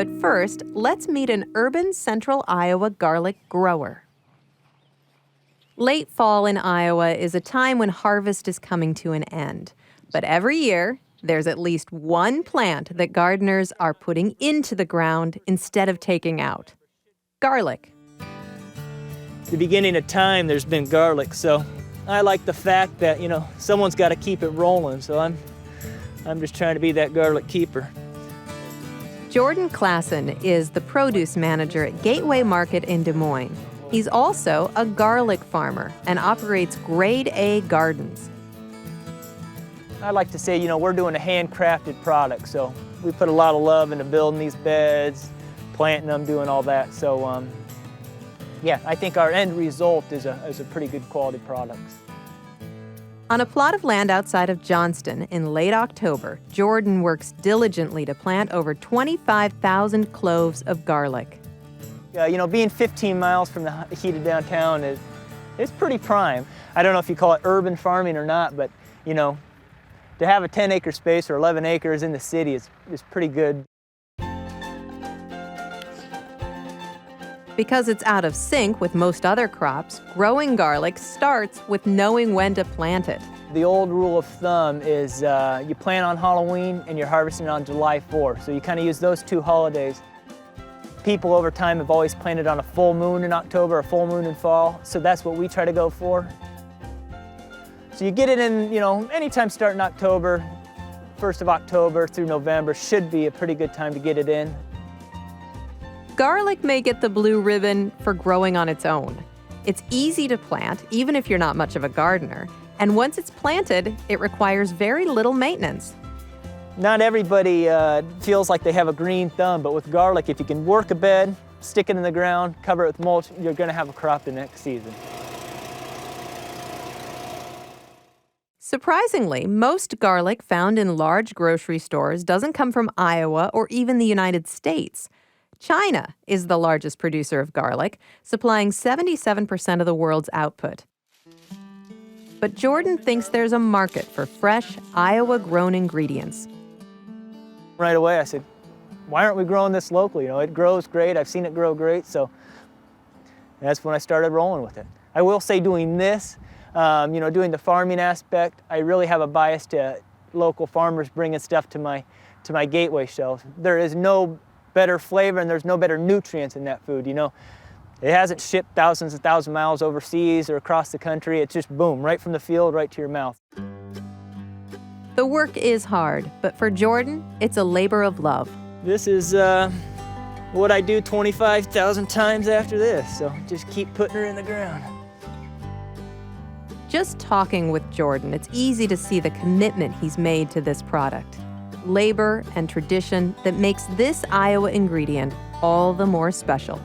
But first, let's meet an urban central Iowa garlic grower. Late fall in Iowa is a time when harvest is coming to an end. But every year, there's at least one plant that gardeners are putting into the ground instead of taking out. Garlic. The beginning of time, there's been garlic, so I like the fact that, someone's got to keep it rolling, so I'm just trying to be that garlic keeper. Jordan Clasen is the produce manager at Gateway Market in Des Moines. He's also a garlic farmer and operates Grade A gardens. I like to say, we're doing a handcrafted product, so we put a lot of love into building these beds, planting them, doing all that. So, I think our end result is a pretty good quality product. On a plot of land outside of Johnston in late October, Jordan works diligently to plant over 25,000 cloves of garlic. Being 15 miles from the heat of downtown is pretty prime. I don't know if you call it urban farming or not, but, to have a 10-acre space or 11 acres in the city is pretty good. Because it's out of sync with most other crops, growing garlic starts with knowing when to plant it. The old rule of thumb is you plant on Halloween and you're harvesting on July 4th. So you kind of use those two holidays. People over time have always planted on a full moon in October, a full moon in fall. So that's what we try to go for. So you get it in, anytime starting October, 1st of October through November should be a pretty good time to get it in. Garlic may get the blue ribbon for growing on its own. It's easy to plant, even if you're not much of a gardener. And once it's planted, it requires very little maintenance. Not everybody feels like they have a green thumb, but with garlic, if you can work a bed, stick it in the ground, cover it with mulch, you're going to have a crop the next season. Surprisingly, most garlic found in large grocery stores doesn't come from Iowa or even the United States. China is the largest producer of garlic, supplying 77% of the world's output. But Jordan thinks there's a market for fresh, Iowa-grown ingredients. Right away, I said, why aren't we growing this locally? It grows great. I've seen it grow great, so that's when I started rolling with it. I will say doing this, doing the farming aspect, I really have a bias to local farmers bringing stuff to my Gateway shelves. There is no better flavor and there's no better nutrients in that food. It hasn't shipped thousands and thousands of miles overseas or across the country. It's just boom, right from the field, right to your mouth. The work is hard, but for Jordan, it's a labor of love. This is what I do 25,000 times after this, so just keep putting her in the ground. Just talking with Jordan, it's easy to see the commitment he's made to this product. Labor and tradition that makes this Iowa ingredient all the more special.